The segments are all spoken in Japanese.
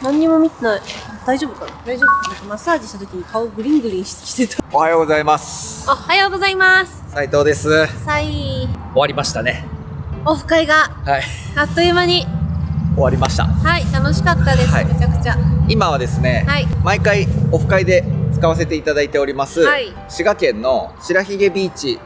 何にも見てない。大丈夫かな。大丈夫。なんかマッサージした時に顔グリングリンしてた。おはようございます。おはようございます。斉藤です。さい。終わりましたね。オフ会がはい。あっという間に。終わりました。はい、楽しかったです。はいめちゃくちゃ。今はですね、はい毎回オフ会で使わせていただいております、はい滋賀県の白髭ビーチ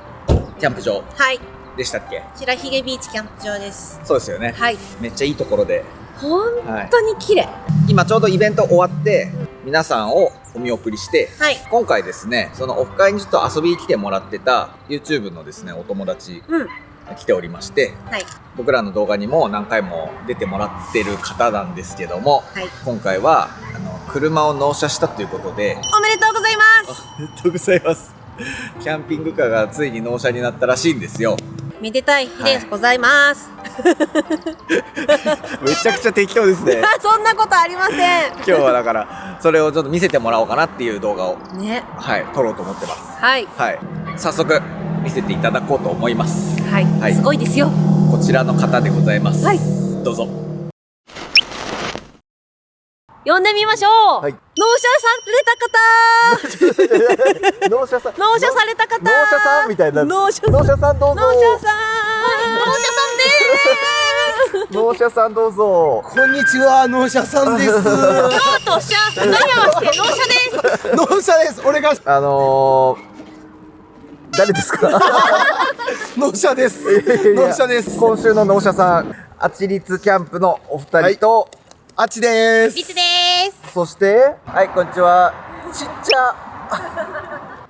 キャンプ場はい。でしたっけ？白髭ビーチキャンプ場です。そうですよね。はい。めっちゃいいところで、本当に綺麗。今ちょうどイベント終わって皆さんをお見送りして、はい。今回ですね、そのオフ会にちょっと遊びに来てもらってた YouTube のですね、お友達うん。来ておりまして、はい。僕らの動画にも何回も出てもらってる方なんですけども、はい。今回は車を納車したということで、おめでとうございます。ありがとうございます。キャンピングカーがついに納車になったらしいんですよ。めでたい日でございます。めちゃくちゃ適当ですね。そんなことありませ今日はだからそれをちょっと見せてもらおうかなっていう動画を、ん。ね。はい、撮ろうと思ってます。はい。はい、早速見せていただこうと思います。はい。はいすごいですよ。こちらの方でございます。はい。どうぞ。呼んでみましょう。はい納車された方。納車さん、納車された方。納車さんみたいな。納車さん。納車さんどうぞ。納車さん。納車さんでーす。納車さんどうぞ。こんにちは、納車さんです。京都車、何合わせて納車です。納車です。俺が誰ですか。納車です。納車です。今週の納車さん、あちりつキャンプのお二人と、あっちです。リツでーす。そしてはい、こんにちは、ちっちゃ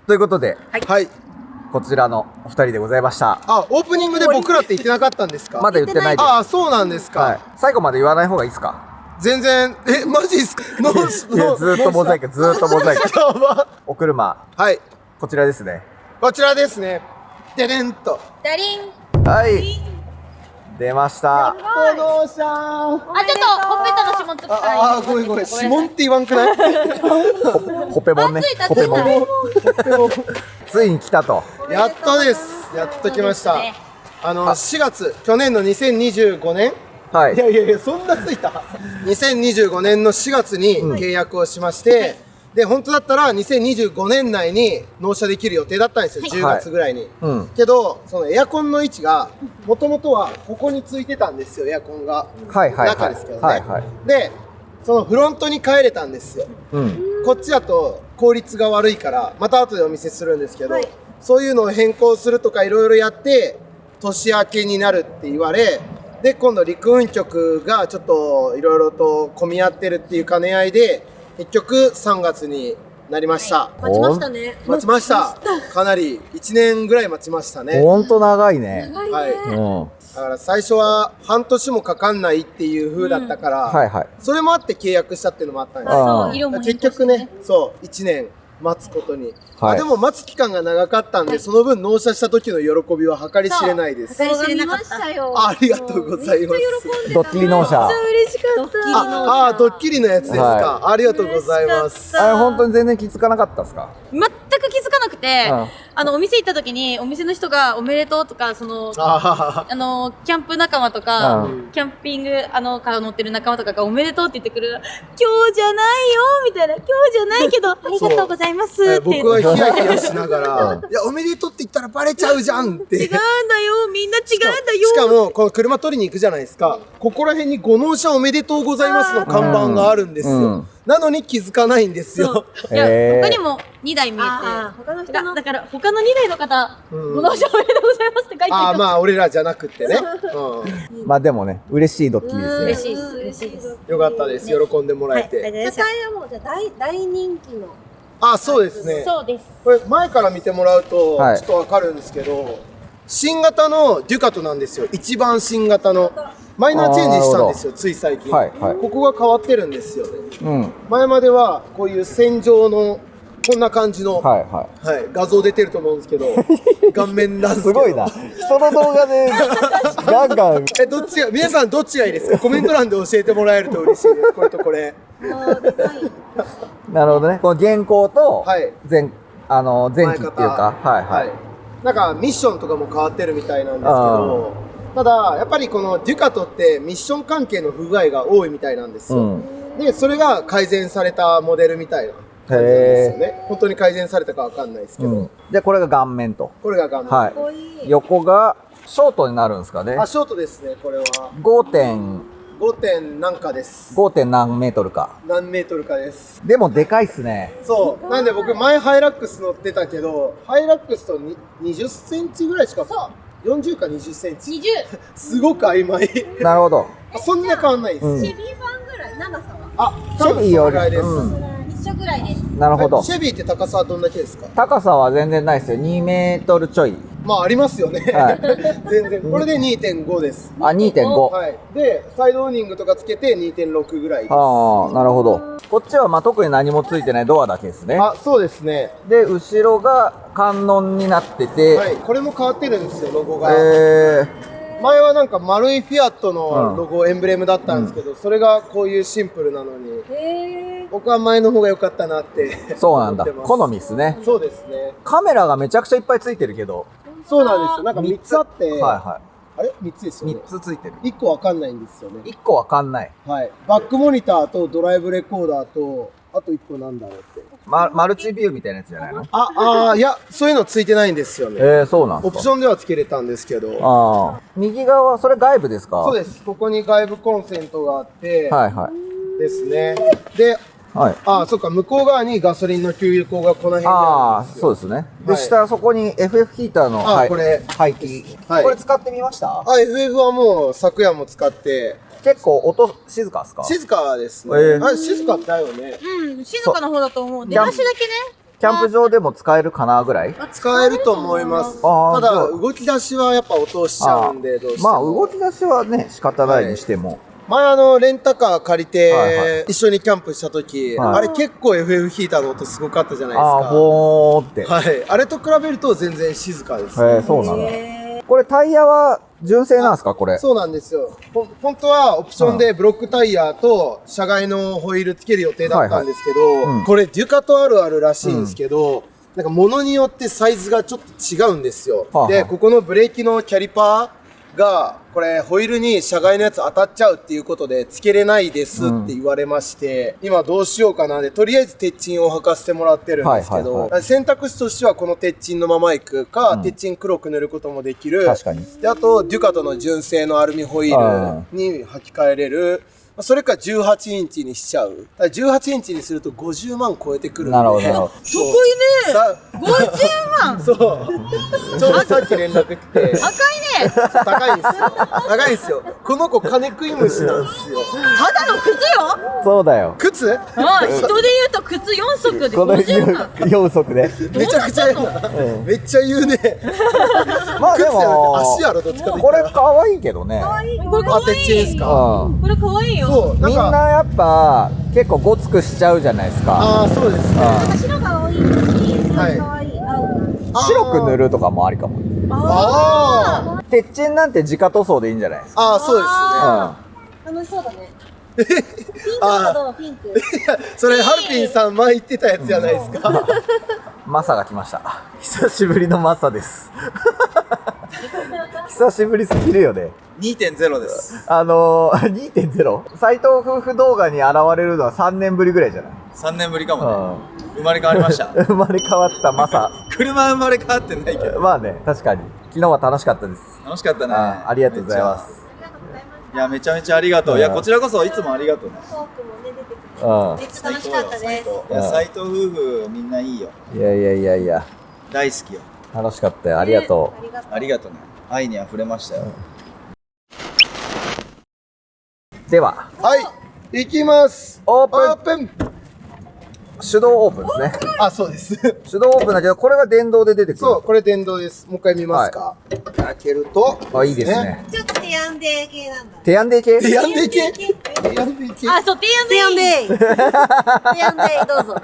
ということではい。こちらのお二人でございました。あ、オープニングで僕らって言ってなかったんですか。まだ言ってないです。あ、そうなんですか。はい、最後まで言わない方がいいですか。全然、マジですか。いやずーっとモザイク、ずーっとモザイク。やば。お車、はい。こちらですね。こちらですね。でれんと。ダリン。はい出ました。納車。あ、ちょっとほっぺたの指紋つくから。ごめんごめん。指紋って言わんくない。ほぺもんね。ほぺもん。ついに来たと。やっとです。やっと来ました。4月、去年の2025年。はいいやいやいや、そんなついた。2025年の4月に契約をしまして、で、本当だったら2025年内に納車できる予定だったんですよ、10月ぐらいに。うん。けど、そのエアコンの位置が、もともとはここについてたんですよ、エアコンが。はいはいはい。中ですけどね。はいはい。で、そのフロントに帰れたんですよ。うん。こっちだと効率が悪いからまた後でお見せするんですけど、はいそういうのを変更するとかいろいろやって年明けになるって言われで今度陸運局がちょっといろいろと混み合ってるっていう兼ね合いで結局3月になりました、待ちましたね。待ちましたかなり1年ぐらい待ちましたね。ほんと長いね。はい、うん。だから最初は半年もかかんないっていう風だったから、はいはい。それもあって契約したっていうのもあったんですよ。あそう、色も結局ね、そう1年待つことに、はいでも待つ期間が長かったんで、その分納車した時の喜びは計り知れないです。計り知れなかったよ。ありがとうございます。ドッキリ納車。嬉しかった。ドッキリのやつですか、はありがとうございます。あれ本当に全然気づかなかったですか。全く気づかなくて、うんお店行った時にお店の人がおめでとうとかキャンプ仲間とか、キャンピングカー乗ってる仲間とかがおめでとうって言ってくる、今日じゃないよみたいな、今日じゃないけどありがとうございますって僕はヒヤヒヤしながら、いやおめでとうって言ったらバレちゃうじゃんって違うんだよ、みんな違うんだよ。しかもこの車取りに行くじゃないですか、ここら辺にご納車おめでとうございますの看板があるんですよ、うんなのに気づかないんですよ。いや、へー他にも2台見えて、他の人のだから他の2台の方、うんご納車おめでとうございますって書いてああ、る。まあ俺らじゃなくってね、まあでもね、嬉しいドッキリですね。嬉しいです、嬉しいです。よかったです、喜んでもらえて、車体はもうじゃあ大人気の。あ、そうですね、そうです。これ前から見てもらうとはいちょっとわかるんですけど、新型のデュカトなんですよ、一番新型の。マイナーチェンジしたんですよ、つい最近、はいはいここが変わってるんですよね。うん。前まではこういう線状のこんな感じの、はいははい、画像出てると思うんですけど顔面なんい。ですけどすごいな。人の動画でガンガン。どっちが皆さんどっちがいいですか、コメント欄で教えてもらえると嬉しいです、これとこれ。なるほどね。この原稿とはい前前期っていうか、はいはい。なんかミッションとかも変わってるみたいなんですけど、ただやっぱりこのデュカトってミッション関係の不具合が多いみたいなんですよ、うん。で、それが改善されたモデルみたいな感じなんですよね。本当に改善されたかわかんないですけど。で、これが顔面と。これが画面。はい。横がショートになるんですかね。あ、ショートですね、これは。5. 点、 5. 点なんかです。 5. 点何メートルか。何メートルかです。でもでかいっすね。そう。なんで僕前ハイラックス乗ってたけど、ハイラックスと20センチぐらいしか、40か20センチ。20。すごく曖昧。なるほど。そんな変わんないです。うんシェビー版ぐらい、長さはあ、シェビーより、多分そのぐらいです。うん、一緒ぐらいです。なるほど。シェビーって高さはどんだけですか？高さは全然ないですよ。2メートルちょい。まあありますよね。はい全然。これで 2.5 です。あ、2.5。はい。で、サイドオーニングとかつけて 2.6 ぐらいです。ああ、なるほど。こっちはまあ特に何もついてないドアだけですね。あ、そうですね。で、後ろが観音になってて、はい。これも変わってるんですよ、ロゴが。前はなんか丸いフィアットのロゴ、エンブレムだったんですけど、それがこういうシンプルなのに、僕は前の方が良かったなってそうなんだ。思ってます好みですね。そうですね。カメラがめちゃくちゃいっぱいついてるけど、そうなんですよ。なんか3つあって、はいはあれ ?3 つですよい。ね。 3つついてる。 1個わかんないんですよね。 1個わかんない。はい。バックモニターとドライブレコーダーと、あと1個なんだろうって。マルチビューみたいなやつじゃないの？いや、そういうのついてないんですよね。そうなんですか。オプションではつけれたんですけど。ああ。右側、それ外部ですか？そうです。ここに外部コンセントがあって、はいはい。ですね。で、はい。そっか、向こう側にガソリンの給油口がこの辺にあああ、るんですよ。そうですね。で、はい下、そこに FF ヒーターの、これ。排気。はいこれ使ってみましたFF はもう昨夜も使って、結構音静かっすか？静かですね。静かだよね。うん、静かな方だと思う。出だしだけね。キャンプ場でも使えるかなぐらい？使えると思います。あーただ、じゃあ動き出しはやっぱ音しちゃうんで、どうしても。まあ、動き出しはね、仕方ないにしても。前レンタカー借りて、はいはい一緒にキャンプした時、はいあれ結構 FF ヒーターの音すごかったじゃないですああ、か。ボーって。はい。あれと比べると全然静かです。そうなんだ。これタイヤは純正なんですかこれ？そうなんですよ。本当はオプションでブロックタイヤと車外のホイールつける予定だったんですけど、はいはいうんこれデュカトあるあるらしいんですけど、なんか物によってサイズがちょっと違うんですよ。はあはあで、ここのブレーキのキャリパーが、これホイールに車外のやつ当たっちゃうっていうことでつけれないですって言われまして、今どうしようかなで、とりあえず鉄鎮を履かせてもらってるんですけど、はいはい選択肢としてはこの鉄鎮のまま行くか、鉄鎮黒く塗ることもできる。確かに。で、あと、デュカトの純正のアルミホイールに履き替えれる。それか18インチにしちゃう。だから18インチにすると50万超えてくるんで。なるほどなるほどそこいね !50 万そう。ちょうどさっき連絡来て。高いね。高いんですよ。高いんですよ。この子金食い虫なんですよ。ただの靴よ。そうだよ。靴人で言うと靴4足でこの50万。 4足で。めちゃくちゃ言うな。めっちゃ言うね。まあで靴じゃなくても、足やろ、どっちかと言これったら。可愛いけどね。これ可あ、鉄愛い。チンですか。うん。これ可愛いよ。そう、みんなやっぱ結構ゴツくしちゃうじゃないですか。そうですね。白が多いのに、すごい可愛い。白く塗るとかもありかも。鉄鎮なんて直塗装でいいんじゃないですか。そうですね。楽しそうだね。ピンクはどう？ピンク。それ、ハルピンさん前言ってたやつじゃないですか。マサが来ました。久しぶりのマサです。久しぶりすぎるよね。2.0 です。2.0? 斎藤夫婦動画に現れるのは3年ぶりぐらいじゃない？ 3年ぶりかもね。生まれ変わりました。生まれ変わったマサ。車生まれ変わってないけど。まあね、確かに。昨日は楽しかったです。楽しかったね。ありがとうございます。いや、めちゃめちゃありがとう。いや、こちらこそいつもありがとうね。トークもね、出てくる。うん。めっちゃ楽しかったです。いや、斎藤夫婦みんないいよ。いやいやいやいや、大好きよ。楽しかったよ。ありがとありがとう。ありがとうね。愛に溢れましたよ。う。では、はい、行きます。オープンオープン。手動オープンですね。そうです。手動オープンだけど、これが電動で出てくる。そう、これ電動です。もう一回見ますか。開けると。あ、いいですね。ちょっとテアンデー系なんだ。手やんでいけやんでいけやんでいけあ、そう、提案でテアンいい。デー。テアンデーどうぞ。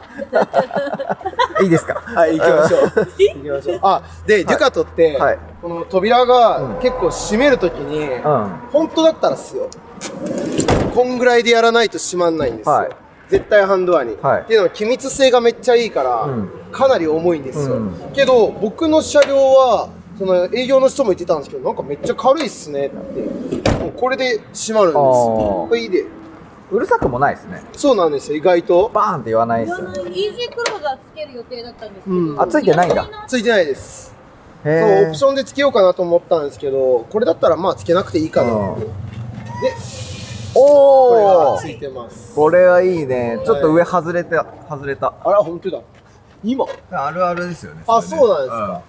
いいですか？はい、行きましょう。行きましょう。で、デュカトって、はいこの扉が結構閉めるときに、本当だったらっすよ。こんぐらいでやらないと閉まんないんですよ。はい絶対ハンドアに。はいっていうのは機密性がめっちゃいいから、うんかなり重いんですよ。うんけど、僕の車両は、その営業の人も言ってたんですけど、なんかめっちゃ軽いっすねって。もうこれで閉まるんですよ。あーこれいいで。うるさくもないですね。そうなんですよ、意外と。バーンって言わないですよね。イージークローザーつける予定だったんですけど、うんあ、ついてないんだ。ついてないです。そう、へオプションでつけようかなと思ったんですけど、これだったらまあつけなくていいかなっていう。で、これおおがついてます。これはいいね。ちょっと上外れた。あら、本当だ。今あるあるですよね。あ、れねそうなんですか。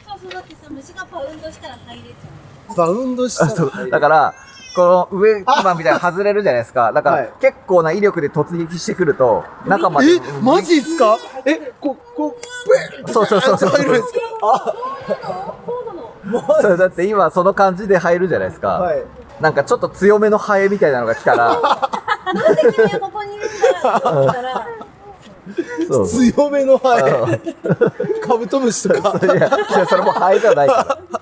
そうそう、だってさ、虫がバウンドしたら入れちゃバウンドしたあそうらだから、この上、今みたいに外れるじゃないですか。だから、はい結構な威力で突撃してくると、中まで。え、マジっすか？え、そうそうそうそう。入るんですか？あ、そうだって今その感じで入るじゃないですか。はい。なんかちょっと強めのハエみたいなのが来たら、う。なんで君はここにいるんだって思ったら、そうそう。強めのハエ。うんカブトムシとか。いや、それもハエじゃないから。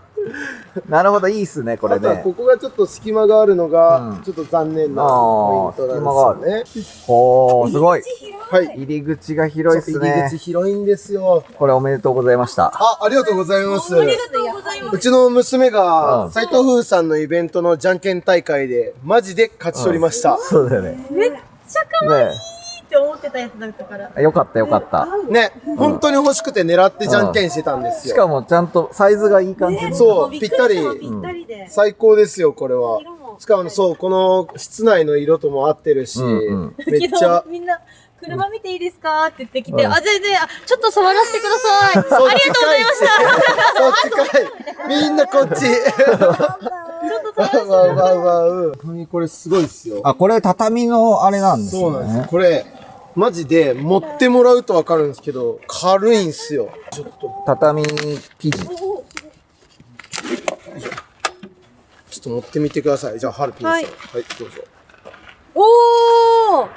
なるほど、いいっすね、これね。あとはここがちょっと隙間があるのが、うんちょっと残念なポイントなんですよね。ほー、すごい。はい。入り口が広いっす入りね口。広いんですよ。これおめでとうございました。ありがとうございます。ありがとうございます。うちの娘が、うん斉藤風さんのイベントのじゃんけん大会で、マジで勝ち取りました。そうだよね。めっちゃ可愛いねって思ってたやつだったから。よかったよかった。ね、本当に欲しくて狙ってじゃんけんしてたんですよ。しかもちゃんとサイズがいい感じ。そう、ぴったり、ぴったりで。最高ですよ、これは色も。しかもそう、この室内の色とも合ってるし、うんうんめっちゃ、みんな、車見ていいですかって言ってきて、あ、全然、ちょっと触らせてください。そっちかいありがとうございました。そっちかい。みんなこっち。ちょっと触らせてわうわうわう。本当にこれすごいっすよ。あ、これ畳のあれなんですね。そうなんです。これ、マジで持ってもらうとわかるんですけど、軽いんすよ。ちょっと、畳生地。ちょっと持ってみてください。じゃあ、ハルピンさん。ははいい、どうぞ。おー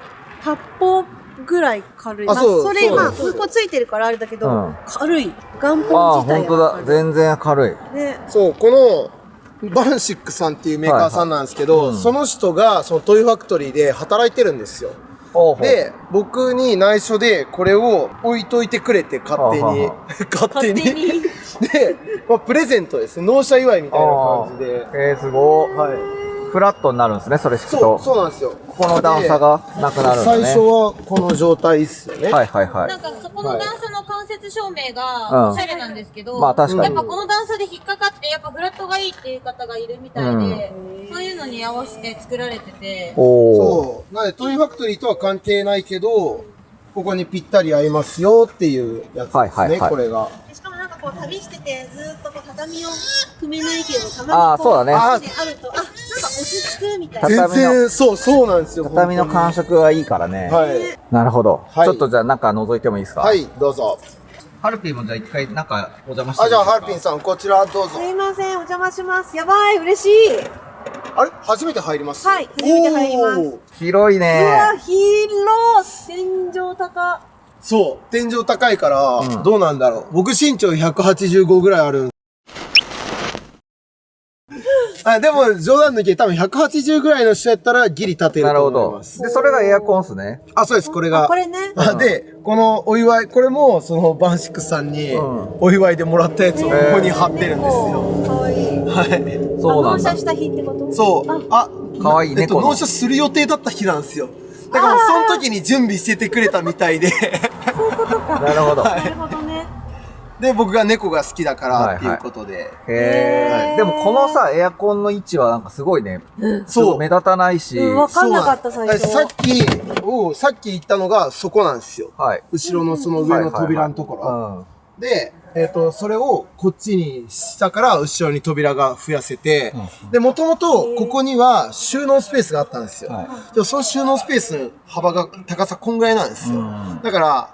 !8 歩ぐらい軽い。あそうそれ、まあ、そう空港ついてるからあれだけど、うん軽い。元ああ、本自体本当だ。全然軽い。ね。そう、この、バンシックさんっていうメーカーさんなんですけど、はいはいうんその人が、そのトイファクトリーで働いてるんですよ。ほうほう、で、僕に内緒でこれを置いといてくれて、勝手にはあは。勝手に。勝手にで、まあ、プレゼントですね。納車祝いみたいな感じで。すごい。はい。フラットになるんですね、それ敷くと。そう、そうなんですよ。この段差がなくなるんですね。最初はこの状態っすよね。はいはいはいなん。かそこの段差の間接照明うんがおしゃれなんですけど、まあ確かにやっぱこの段差で引っかかって、やっぱフラットがいいっていう方がいるみたいで、そういうのに合わせて作られてて、おお。そう。なので、トイファクトリーとは関係ないけど、ここにぴったり合いますよっていうやつですね、はいはいはいこれが。しかもなんかこう旅しててずーっとこう畳を踏めないけど、たあまにこーそうだねあると、あ、なんか落ち着くみたいな。全畳の然、そうなんですよ。畳の感触がいいからね。はい。なるほど。はいちょっとじゃあ中覗いてもいいですか。はい、どうぞ。ハルピーもじゃあ一回中お邪魔してあ、じゃあ、ハルルピンさん、こちらどうぞす。いません、お邪魔します。やばい、嬉しい。あれ初めて入りますはい初めて入りますおー広いうわ、ね。広い。天井高。そう、天井高いから、うんどうなんだろう。僕身長185ぐらいあるんあ、でも、冗談抜きで多分180ぐらいの人やったらギリ立てるなるほどと思いま。す。で、それがエアコンっすね。あ、そうです、これが。これね。あで、このお祝い、これも、その、バンシックさんにうん、お祝いでもらったやつをここに貼ってるんですよ。かわいい。はい。そうなんだ納車。した日ってことそう。あ、かわいい猫の納車する予定だった日なんですよ。だからもうその時に準備しててくれたみたいで。なるほど。なるほどね。で、僕が猫が好きだかはいはいらっていうことで。へえ。でもこのさ、エアコンの位置はなんかすごいね。そう目立たないし。うん、わかんなかった、最初。さっき言ったのがそこなんですよ。はい。後ろのその上の扉のところ。ろ。で、それをこっちにしたから後ろに扉が増やせて、で、もともとここには収納スペースがあったんですよ。はいでもその収納スペースの幅が、高さこんぐらいなんですよ。うんだから、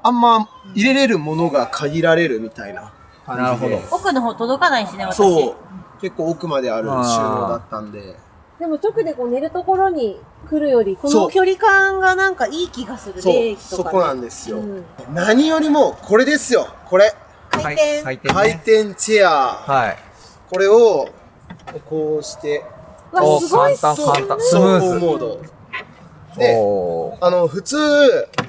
あんま入れれるものが限られるみたいな感じで。なるほど奥の方届かないしね、私。そう。結構奥まである収納だったんで。でも直でこう寝るところに来るより、こそうの距離感がなんかいい気がするそうね、駅とか、ね。そこなんですよ。うん何よりも、これですよ。これ。回転。回転ね。回転チェア。はい。これを、こうして、わ、おすごいっす簡単簡単。スムーズ。モード。で、おー普通、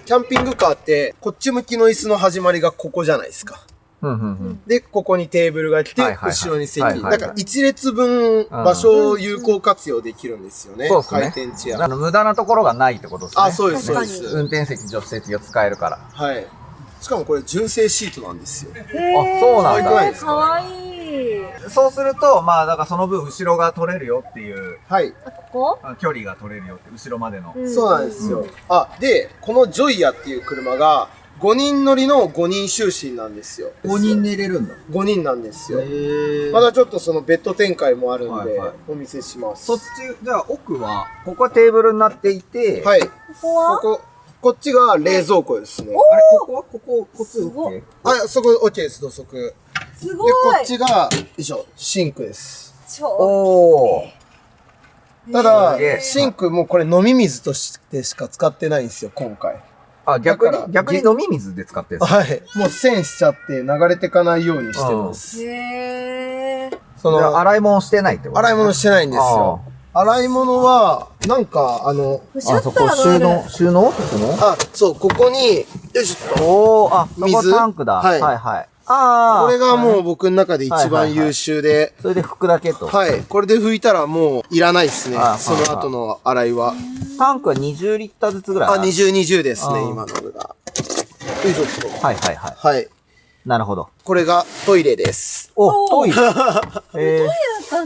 キャンピングカーって、こっち向きの椅子の始まりがここじゃないですか。うんうんうん。で、ここにテーブルが来て、はいはいはい後ろに席。はいはいはいだから1列分場所を有効活用できるんですよね。そうですね回転チェア。無駄なところがないってことですね。あ、そうです、そうで確す。運転席、助手席が使えるから。はい。しかもこれ純正シートなんですよ。あ、そうなんだ。可愛くないですか？かわいい。そうすると、まあ、だからその分後ろが取れるよっていう、はい。ここ？距離が取れるよって、後ろまでの。そうなんですよ。あ、で、このジョイアっていう車が、5人乗りの5人就寝なんですよ。5人寝れるんだ。 5人なんですよ。へまだちょっとそのベッド展開もあるんで、はいはいお見せします。そっち、じゃあ奥は、ここはテーブルになっていて、はい。ここは？こっちが冷蔵庫ですね。あれ、ここはこっちすご OK？あ、そこ OK です、土足。で、すごい。こっちが、よいしょ、シンクです。超。おー。ただすげえ、シンクもこれ飲み水としてしか使ってないんですよ、今回。あ、逆だからに飲み水で使ってるんですか？はい。もう栓しちゃって流れてかないようにしてます。へー。そじゃあの、洗い物してないってこと？洗い物してないんですよ。洗い物は、なんか、シャッターがある。収納あ、そう、ここに、よいしょっと。おー、あ、そこ水タンクだ。はいはいはい。ああ。これがもう僕の中で一番優秀で、それで拭くだけと。はい。これで拭いたらもういらないですねあ。その後の洗いは。タンクは20リッターずつぐらいあ、ある。 20、20ですね、あー今のが。よいしょっと。はいはいはい。はい。なるほど。これがトイレです。お、トイレ。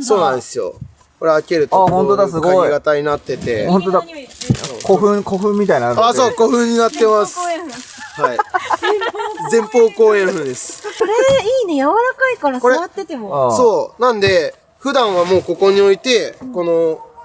そうなんですよ。これ開けると、あ本当だこういうすごい鍵型になってて。本当だ。古墳みたいなの。あ、そう、古墳になってます。はい。前方後円墳です。これいいね、柔らかいからこれ座ってても。あそう。なんで、普段はもうここに置いて、この、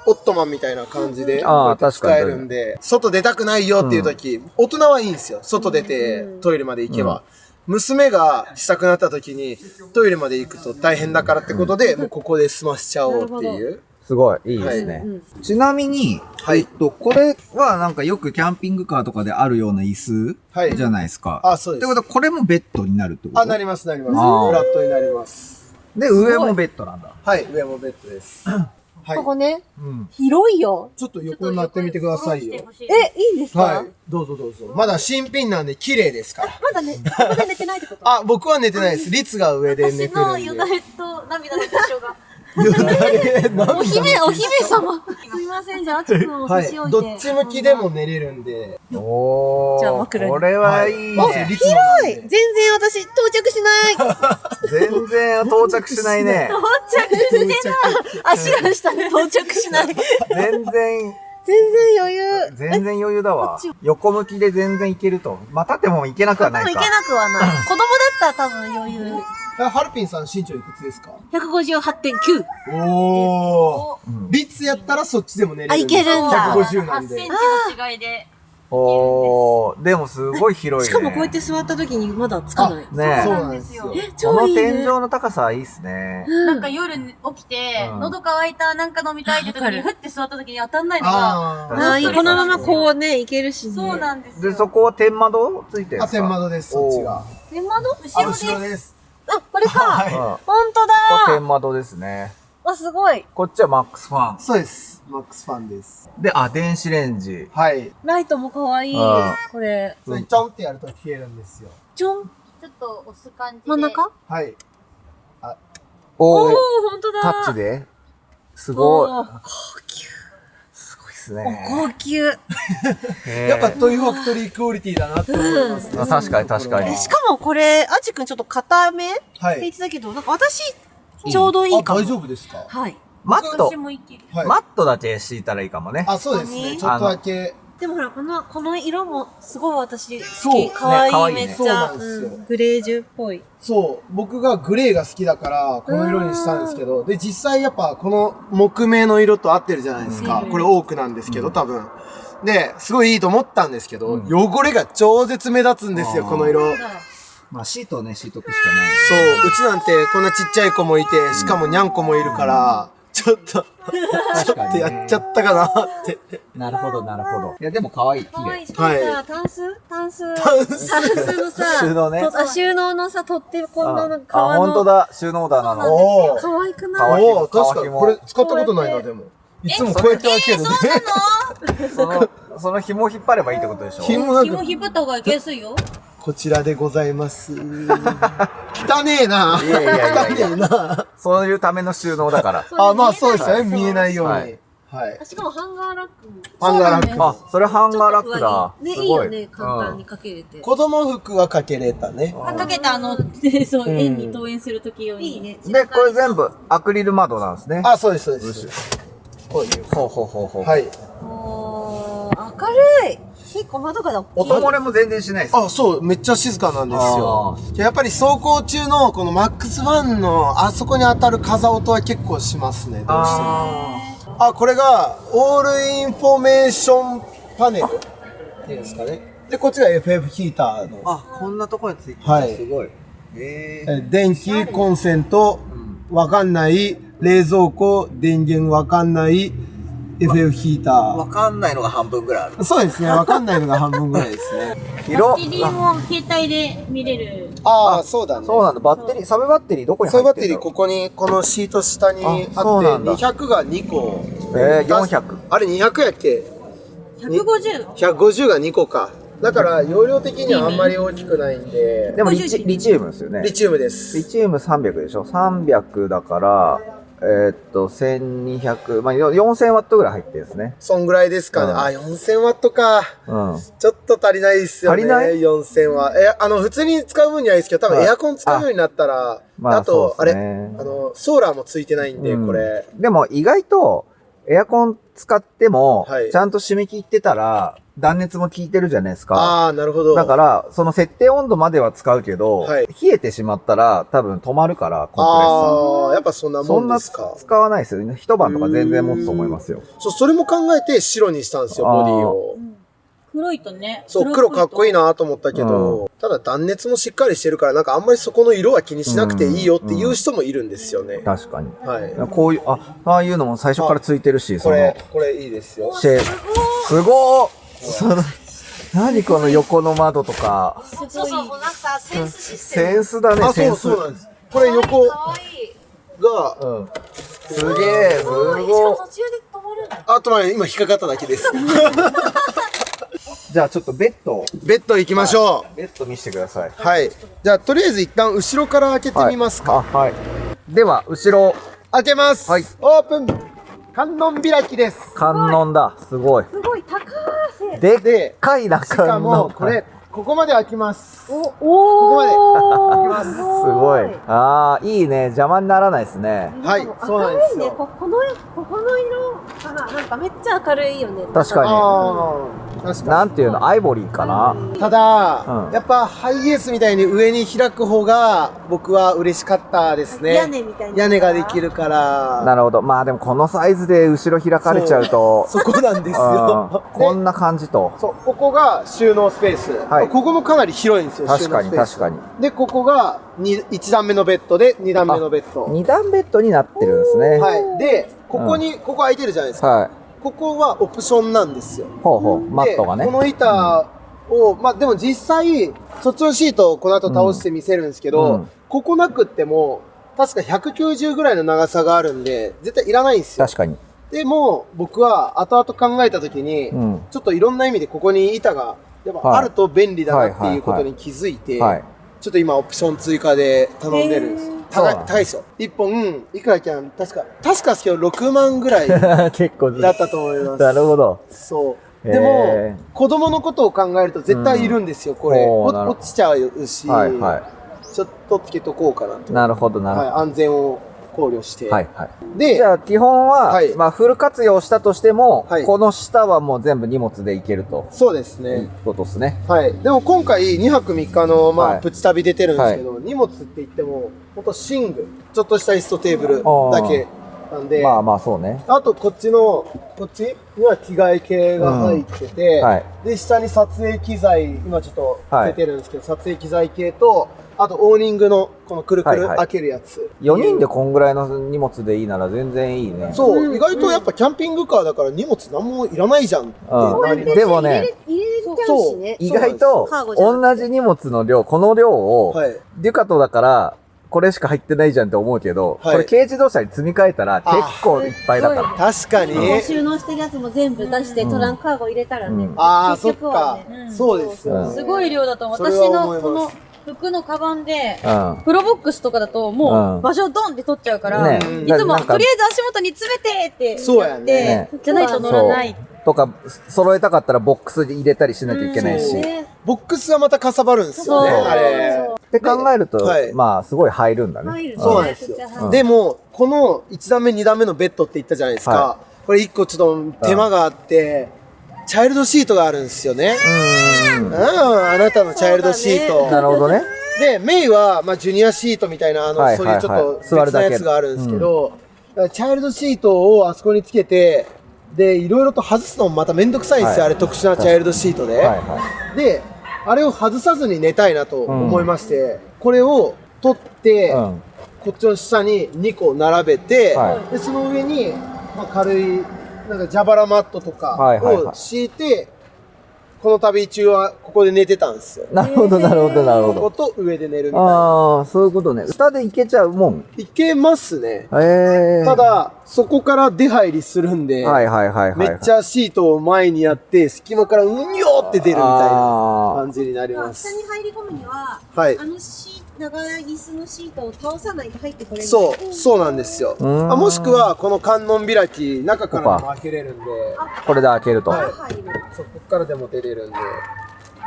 オットマンみたいな感じで、あーこうやって使えるんで、外出たくないよっていう時、大人はいいんですよ。外出てトイレまで行けば。娘がしたくなった時に、トイレまで行くと大変だからってことで、もうここで済ましちゃおうっていう。すごい、いいですね。ちなみに、はいこれはなんかよくキャンピングカーとかであるような椅子はいじゃないですか。あ、そうです。ってことは、これもベッドになるってこと？あ、なります、なります。あーフラットになります。で、上もベッドなんだ。はい、上もベッドです。はい。ここね、うん。広いよ。ちょっと横になってみてくださいよ。え、いいんですか？はい。どうぞどうぞ。まだ新品なんで綺麗ですから。まだね、ここで寝てないってこと？あ、僕は寝てないです。率が上で寝てるんで。よだれと涙の一緒が。よだれお姫様。すみません、じゃあ、あちくんをはい差し置いて。どっち向きでも寝れるんで。おー。じゃあ枕にこれはいいまずね。率もなんで全然私到着しない。全然到着しないね。到着してない。足が下に到着しない。全然、全然余裕。全然余裕だわ。横向きで全然いけると。まあ、立ってもいけなくはないか。多分いけなくはない。子供だったら多分余裕。ハルピンさん身長いくつですか？ 158.9。おー。率やったらそっちでも寝れる。あいけるんだ150なん8センでチ。の違いで。おー。でもすごい広いね。しかもこうやって座った時にまだつかない。ねそうなんですよ。こ超いいの天井ね。の高さいいっすね。なんか夜起きて、うん喉乾いた、なんか飲みたいって時に、ふって座った時に当たんないのが、あーああ、このままこうね、いけるしね。そうなんですよ。で、そこは天窓ついてるんあ、ですか？天窓です、そっちが。天窓後あ、ろです。後ろです。あ、これか。はい。うん。こほんとこだ天窓ですね。あ、すごい。こっちはマックスファン。そうです。マックスファンです。で、あ、電子レンジ。はい。ライトもかわいいうん。これ。それちょんってやると消えるんですよ。ちょん。ちょっと押す感じで。真ん中はい。おー、ほんとだ。タッチで。すごい。おーすごいっすね。高級。やっぱトイファクトリークオリティだなって思いますね。あ確かに確かにしかもこれ、あちくんちょっと固めってはい。言ってたけど、なんか私、ちょうどいいかも。あ、大丈夫ですか？はい。マット私、もいける。はい。マットだけ敷いたらいいかもね。あ、そうですね。ちょっとだけ。でもほら、この色もすごい私好そうき。かわいい、ね可愛いねめっちゃ。そうなんですよグレージュっぽい。そう。僕がグレーが好きだから、この色にしたんですけど、で、実際やっぱこの木目の色と合ってるじゃないですか。これオークなんですけど、多分。で、すごいいいと思ったんですけど、汚れが超絶目立つんですよ、あーこの色。まあシートをね、敷いとくしかない。そう、うちなんてこんなちっちゃい子もいて、しかもにゃんこもいるから、ちょっとやっちゃったかなって。なるほど、なるほど。いや、でも可愛い。かわいい。綺しかもはさ、タンスタンスのさ、収納ね収納のさ、取っ手、こんなの麗。あ、ほんとだ。収納棚なの。おー。かわいくないかわいいおー、確かに。これ使ったことないな、でも。いつもこうやって開けるね。その紐を引っ張ればいいってことでしょ？紐なんか紐引っ張った方が開けやすいよ。こちらでございます。汚ねえな。いやいやいやいや汚ねえな。そういうための収納だから。あ、まあそうですよね。見えないように。ははいい。しかもハンガーラックも。ハンガーラック。あ、それハンガーラックだ。ね、すごい。いいよね、簡単にかけれて。子供服はかけれたね。かけたそう、円に投影するとき用に。いいね。で、これ全部アクリル窓なんですね。あ、そうです、そうです。こういう。ほうほうほうほう。はい。おー、明るい。結構窓から大きい。音漏れも全然しないです。あ、そう、めっちゃ静かなんですよ。やっぱり走行中のこのマックス1のあそこに当たる風音は結構しますね、どうしても。あ、これがオールインフォメーションパネルっていうんですかね。で、こっちが FF ヒーターの。あ、こんなとこについてる。はいすごい。へ電気、コンセント、わかんない、冷蔵庫、電源わかんない、FF ヒータわかんないのが半分ぐらいある。ー。そうですね、わかんないのが半分ぐらいですね。広バッテリーも携帯で見れる。ああ、そうだね。そうなんだ。バッテリー、サブバッテリーどこにそういうバッテリー、入ってるの？ここに、このシート下にああって、そうなんだ200が2個。 400。あれ200やっけ150。 150が2個か。だから容量的にはあんまり大きくないんで、でもリチウムですよね。リチウムです。リチウム300でしょ ?300 だから、1200、まあ、4000ワットぐらい入ってるんですね。そんぐらいですかね。うんあ、4000ワットか。うん。ちょっと足りないっすよね。足りない ?4000 は。普通に使う分にはいいですけど、多分エアコン使うようになったら、まああと、そうっすねソーラーもついてないんで、うんこれ。でも意外と、エアコン使っても、はいちゃんと締め切ってたら、断熱も効いてるじゃないですか。ああ、なるほど。だから、その設定温度までは使うけど、はい冷えてしまったら多分止まるから、コンプレッサー。ああ、やっぱそんなもそんなんですか。使わないですよね。一晩とか全然持つと思いますよ。それも考えて白にしたんですよ、ボディを。黒いとね。そう、黒かっこいいな。なと思ったけど、ただ断熱もしっかりしてるから、なんかあんまりそこの色は気にしなくていいよっていう人もいるんですよね。確かに。はい。こういう、ああいうのも最初からついてるし、これいいですよ。シェすごーその、何この横の窓とか。そうそう、なんかさ、センスシステム。センスだね、あ、そうセンス。そうなんです。これ横かわいい。が、うん。すげえ、すしかもごい。途中で止まるんだ。あとまで今引っかかっただけです。じゃあちょっとベッド、ベッド行きましょう。ベッド見せてください。はい。じゃあ、とりあえず一旦後ろから開けてみますか。はい。あ、はい。では、後ろ、開けます。はいオープン。観音開きです。観音だ。すごい。すごい高い。でっで、かいな、しか観音。もこれ、ここまで開きます。おここまで開きます。すごい。ああ、いいね。邪魔にならないですね。はい、そうなんですね。よ。この色かな、なんかめっちゃ明るいよね。確かああ、確に。かなんていうの、アイボリーかな。に。ただ、うんやっぱハイエースみたいに上に開く方が僕は嬉しかったですね。屋根みたいな。屋根ができるから。なるほど。まあでもこのサイズで後ろ開かれちゃうと、そこなんですうんよ。こんな感じと。そう、ここが収納スペース。はいここもかなり広いんですよ、確かに収納スペース確かに。で、ここが1段目のベッドで2段目のベッド。二段ベッドになってるんですね。はい。で、こここ空いてるじゃないですか。はい。ここはオプションなんですよ。ほうほう。マットがねでこ。の板を、まあでも実際、卒業シートをこの後倒して見せるんですけど、うんここなくっても、確か190ぐらいの長さがあるんで、絶対いらないんですよ。確かに。でも、僕は後々考えたときに、うん。ちょっといろんな意味でここに板が、やっぱあると便利だなっていうことに気づいて、はい。ちょっと今オプション追加で頼んでるんです。そうなんだ高いですよ。1本、いくらキャン、確かですけど6万ぐらい結構だったと思います。なるほど。そう。へーでも、子供のことを考えると絶対いるんですよ、これ。おーなるほど落ちちゃうし、はいはちょっとつけとこうかなと。い。なるほど、なるはい、ほ安全を考慮して。ど。はいはい。で、じゃあ基本は、はいまあフル活用したとしても、はいこの下はもう全部荷物でいけると。そうですいうね。ことですね。はい。でも今回2泊3日の、まあ、はいプチ旅出てるんですけど、荷物って言っても、ほんと寝具、ちょっとした椅子とテーブルだけなんで、まあまあそうね。あとこっちには着替え系が入ってて、はい。で、下に撮影機材、今ちょっとはい出てるんですけど、撮影機材系と、あとオーニングのこのくるくはいはいる開けるやつ。 4人でこんぐらいの荷物でいいなら全然いいね。そう、意外とやっぱキャンピングカーだから荷物なんもいらないじゃんってなります。でもね、入れれちゃうしね。意外とカーゴじゃな同じ荷物の量、この量を、はい。デュカトだから、これしか入ってないじゃんって思うけど、はいこれ軽自動車に積み替えたら結構いっぱいだから。確かに。収納してるやつも全部出して、トランクカーゴ入れたらね。うんああ、そっか結局はね。そうですようんね。すごい量だと思う。それ私は思いますのこの服のカバンで、うん。プロボックスとかだともう場所ドンって取っちゃうから、ねいつもなんかとりあえず足元に詰めてってそうややって、ねじゃないと乗らない。とか、揃えたかったらボックスで入れたりしなきゃいけないし。っボックスはまたかさばるんですよね、そうあれ。て考えるとはい、まあ、すごい入るんだね。入るねそうなんですようんでも、この1段目、2段目のベッドって言ったじゃないですか。はこれ1個ちょっと手間があって、チャイルドシートがあるんですよね。あなたのチャイルドシート。なるほどね。で、メイは、まあ、ジュニアシートみたいな、はいはいはいそういうちょっと別な座るだけやつがあるんですけど、だからチャイルドシートをあそこにつけて、で、いろいろと外すのもまためんどくさいんですよ、はいあれ特殊なチャイルドシートで。はいはで、あれを外さずに寝たいなと思いまして、これを取って、うん。こっちの下に2個並べて、はでその上に、まあ、軽いなんか蛇腹マットとかはいはいはいを敷いて、この旅中はここで寝てたんですよ。なるほど、なるほど、なるほこど。こと上で寝るみたいな。ああ、そういうことね。下で行けちゃうもん。いけますね。へえ。ただ、そこから出入りするんで、はいはいはいはい。めっちゃシートを前にやって、隙間からうんよーって出るみたいなあ感じになります下。に入り込むには、はい。長い椅子のシートを倒さないと入ってこれない。そうなんですよ。んもしくは、この観音開き、中からも開けれるんで、これで開けると。はい入る。そうこっからでも出れるんで。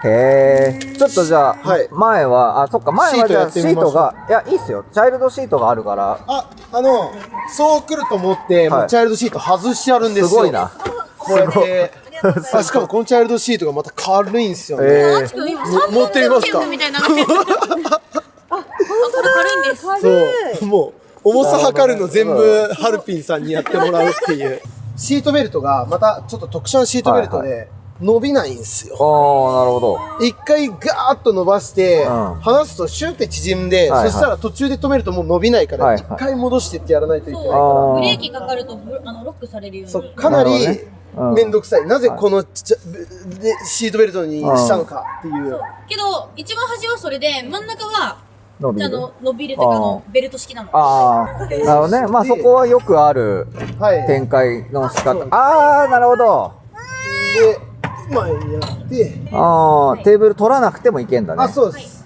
へえ。ちょっとじゃあ、はい前は、あ、そっか、前はじゃあシーシートやってみましょうトが、いや、いいっすよ。チャイルドシートがあるから、そう来ると思って、はいもうチャイルドシート外してあるんですよ。すごいな。こうやって。あしかもこのチャイルドシートがまた軽いんですよね。えあちくん今持ってみますかみたいなのがこれ軽いんです。そう。もう、重さ測るの全部ハルピンさんにやってもらうっていう。シートベルトがまたちょっと特殊なシートベルトで伸びないんですよ。ああ、なるほど。一回ガーッと伸ばして、うん離すとシュンって縮んで、はいはいそしたら途中で止めるともう伸びないから、はいはい一回戻してってやらないといけないかあーブレーキかかるとロックされるよら。うに。そう、かなりなるほどねうんめんどくさい。なぜこのでシートベルトにしたのかっていう。けど一番端はそれで真ん中は伸びる。伸びるっていうかベルト式なの。ああ、なるほどね。まあそこはよくあるはい。展開の仕方。ああ、なるほど。で、前にやって、ああ、テーブル取らなくてもいけんだね。あ、そうです。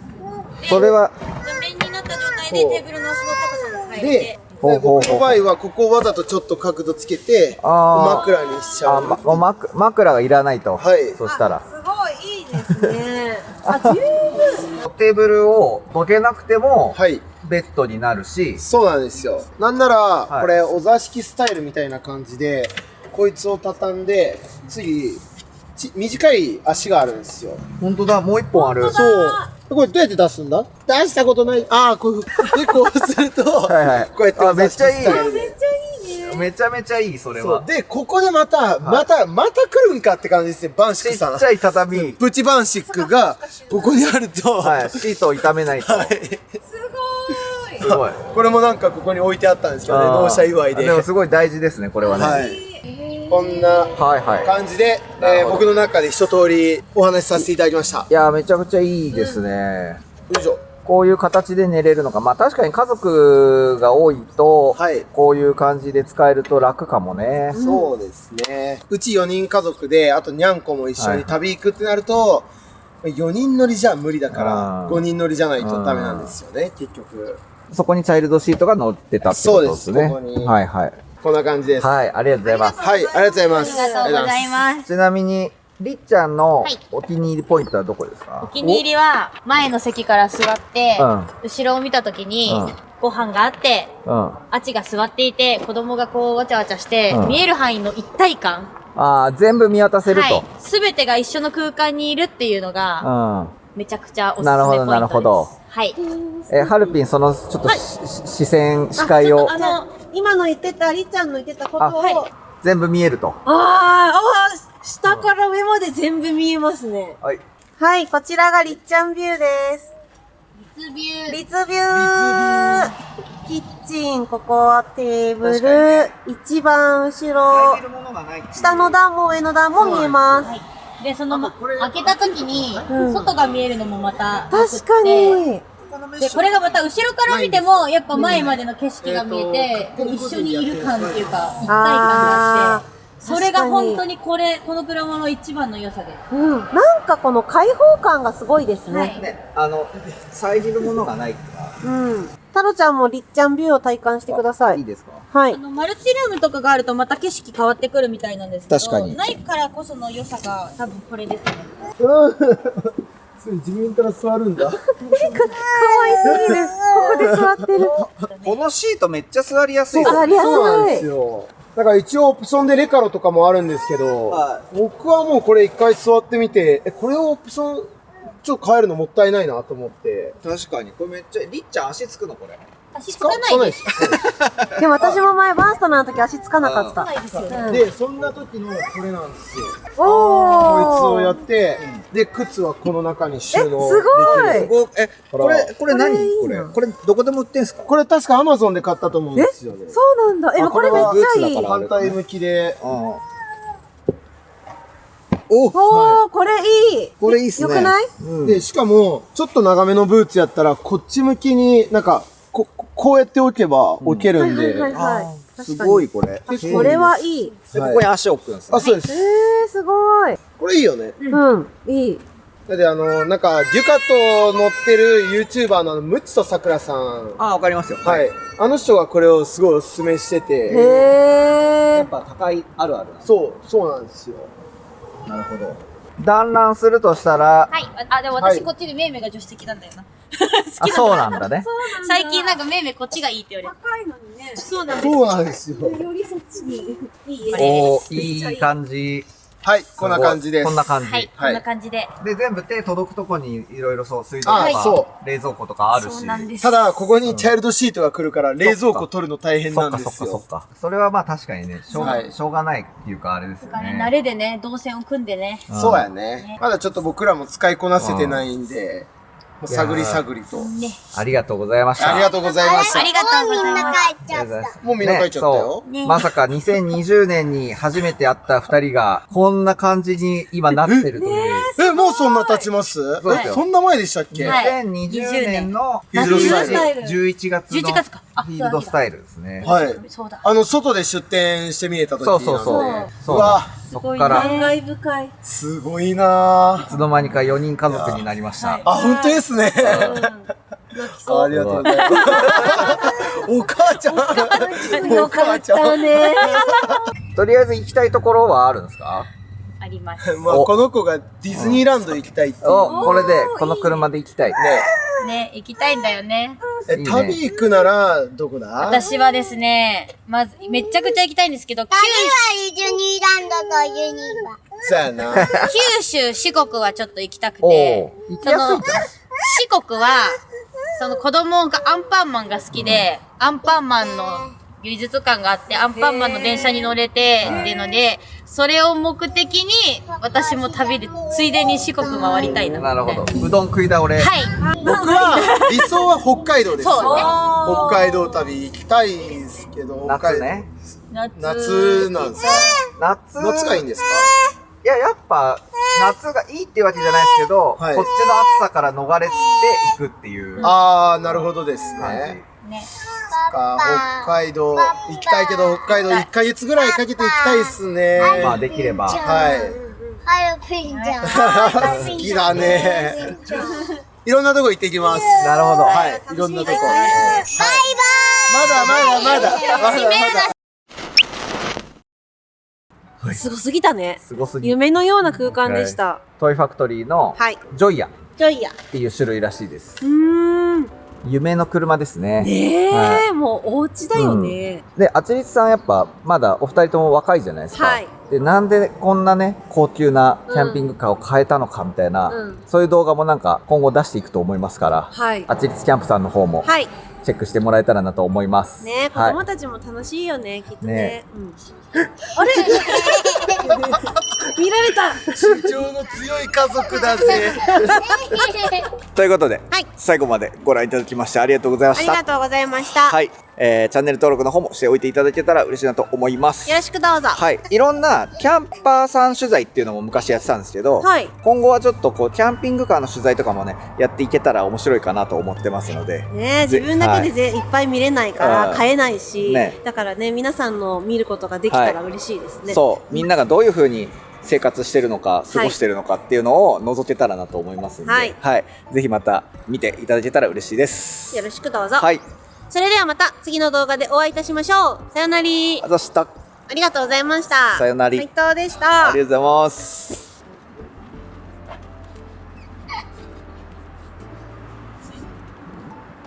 それは、座面になった状態でテーブルの足の高さも変えでて。、ほうほうほう僕の場合はここをわざとちょっと角度つけて、あー枕にしちゃう。もう枕がいらないと。はいそしたら。すごいいいですね。あ、十分。テーブルをどけなくても、はい。ベッドになるし、そうなんですよ。なんなら、いこれ、お座敷スタイルみたいな感じで、こいつを畳んで、次、短い足があるんですよ。本当だ、もう一本ある。そう。これどうやって出すんだ出したことない。ああ、こういう、で、こうすると、はいはいこうやってあめっちゃいいお座敷スタイルでめちゃめちゃいい、それは。。そうで、ここでまた来るんかって感じですね、バンシックさんちっち。ゃい畳、プチバンシックが、ここにあると、はい、シートを傷めないと。はいすごい。これもなんかここに置いてあったんですけどね、納車祝いで。でもすごい大事ですね、これはね。はい。こんなはいはい。感じで、なるほど僕の中で一通りお話しさせていただきました。いやー、めちゃくちゃいいですね。よいしょ。こういう形で寝れるのか。まあ確かに家族が多いと、はいこういう感じで使えると楽かもね。そうですね。うち4人家族で、あとにゃんこも一緒に旅行くってなると、4人乗りじゃ無理だから、うん5人乗りじゃないとダメなんですよね、結局。そこにチャイルドシートが乗ってたってことですね。そうですここにはいはい。こんな感じです。はい、はい、ありがとうございます。ありがとうございます。ありがとうございます。ちなみに、りっちゃんのはいお気に入りポイントはどこですおか？気に入りは前の席から座って、うん後ろを見たときに、うんご飯があって、うん。ああっちが座っていて、子供がこうわちゃわちゃして、うん見える範囲の一体感。あ、全部見渡せると。はい。すべてが一緒の空間にいるっていうのが、めちゃくちゃおすすめポイントです。なるほどはい。うん。ハルピン、その、ちょっとはい視線、視界を今の言ってた、りっちゃんの言ってたことを、はい全部見えると。下から上まで全部見えますね。はい。はい、こちらがりっちゃんビューです。リツビュー。リツビュー。キッチン、ここはテーブル、一番後ろ、下の段も上の段も見えます。で、その、開けたときに、うん外が見えるのもまた、確かに。で、これがまた後ろから見ても、やっぱ前までの景色が見えて、一緒にいる感っていうか、一体感があって、それが本当にこの車の一番の良さで。なんかこの開放感がすごいですね。ね、遮るものがないから。太郎ちゃんもりっちゃんビューを体感してください。いいですか？はい。マルチルームとかがあるとまた景色変わってくるみたいなんですけど、確かにないからこその良さが多分これですね。自分から座るんだ。かわいすぎる。ここで座ってる。このシートめっちゃ座りやすい。座りやすい。そうなんですよ。だから一応オプションでレカロとかもあるんですけど、僕はもうこれ一回座ってみて、これをオプションちょっと変えるのもったいないなと思って。確かに。これめっちゃ、りっちゃん足つくのこれ。足つかないです。でも私も前バーストの時足つかなかった。で、そんな時のこれなんですよ。おこいつー。をやって、で、靴はこの中に収納すごい。これ何これどこでも売ってんすか？これ確か Amazon で買ったと思うんですよね。そうなんだ。これめっちゃいい。反対向きで。おー、これいい。これいいっすね。よくない？で、しかも、ちょっと長めのブーツやったら、こっち向きになんか、こうやって置けば置けるんで。すごいこれ。これはいい。で、ここに足置くんすね。あ、そうです。すごい。これいいよね。いい。だってなんか、デュカト乗ってる YouTuber のムチとさくらさん。わかりますよ。はい。あの人がこれをすごいおすすめしてて。やっぱ高いあるある。そうなんですよ。なるほど。団らんするとしたら、はい。でも私こっちでメイメが助手席なんだよな。あ、そうなんだね。最近なんかメイメこっちがいいって言われる。高いのにね。そうなんです。そうなんですよ。よりそっちにいいおー、いい感じ。はい、こんな感じです。こんな感じ。はい、こんな感じで。で、全部手届くとこにいろいろそう、水道とあ、そか、冷蔵庫とかあるし。そうなんです。ただ、ここにチャイルドシートが来るから、冷蔵庫取るの大変そっかなんですよ。そっかそっか。それはまあ確かにね、しょはいうがないっていうかあれですよ慣ね。れでね、動線を組んでね。そうやね。まだちょっと僕らも使いこなせてないんで、もう探り探りと。ね。ありがとうございました。ありがとうございました。ありがとうございます。ありがとうございます。もうみんな帰っちゃったよ。ねそうまさか2020年に初めて会った二人が、こんな感じに今なってるという。もうそんな経ちますそうですよそんな前でしたっけはい2020年のフィールドスタイル11月の11月かあフィールドスタイルですね。はい。そうだ。外で出店して見えた時そうそうそうなんで。そううわ、そっから、感慨深い。すごいないつの間にか4人家族になりました。あ、本当ですね。ありがとうございます。お母ちゃん。よかったね。とりあえず行きたいところはあるんですか？あります。まあ、この子がディズニーランド行きたいっていう。これで、この車で行きたい。ね、行きたいんだよね。いいね旅行くなら、どこだ私はですね、まず、めちゃくちゃ行きたいんですけど、ディズニーランドとユニバ。そうやな。九州、四国はちょっと行きたくおて、ー行きやすいじゃん。四国は、その子供がアンパンマンが好きで、アンパンマンの芸術館があって、アンパンマンの電車に乗れて、っていうので、それを目的に、私も旅で、ついでに四国回りたいな。なるほど。うどん食い倒れ。はい。僕は、理想は北海道です。そうね北海道旅行きたいんですけど、北海道夏ね。夏なんですか夏がいいんですかいや、やっぱ、夏がいいっていうわけじゃないですけど、はいこっちの暑さから逃れていくっていうあー、なるほどです感じ。ね。ね。北海道行きたいけど、北海道1ヶ月ぐらいかけて行きたいですね。まあ、できれば。はい。ハロピンちゃん。好きだね。いろんなとこ行ってきます。なるほど。はい。いろんなとこ。まだまだ。すごすぎたね。すごすぎる。夢のような空間でした。トイファクトリーのはい。ジョイアっジョイヤ。ていう種類らしいです。ね夢の車ですね。え、はもうお家だよね。で、あちりつさんやっぱまだお二人とも若いじゃないですか。はいで、なんでこんなね、高級なキャンピングカーを変えたのかみたいな、うんそういう動画もなんか今後出していくと思いますから、はい。あちりつキャンプさんの方もはい。チェックしてもらえたらなと思います。ね子はい供たちも楽しいよね、きっとねね。うんあれ見られた。主張の強い家族だぜ。ということで、はい最後までご覧いただきましてありがとうございました。ありがとうございました。はい、チャンネル登録の方もしておいていただけたら嬉しいなと思います。よろしくどうぞ。はい。いろんなキャンパーさん取材っていうのも昔やってたんですけど、はい今後はちょっとこう、キャンピングカーの取材とかもね、やっていけたら面白いかなと思ってますので。ね、自分だけでいっぱい見れないからうん買えないし、ねだからね、皆さんの見ることができたら嬉しいですね。そう、みんながどういう風に生活してるのか、過ごしてるのかっていうのを覗けたらなと思いますんで、はいぜひまた見ていただけたら嬉しいです。よろしくどうぞ。はい。それではまた次の動画でお会いいたしましょう。さよなら。あざした。ありがとうございました。さよなら斉藤でした。ありがとうございます。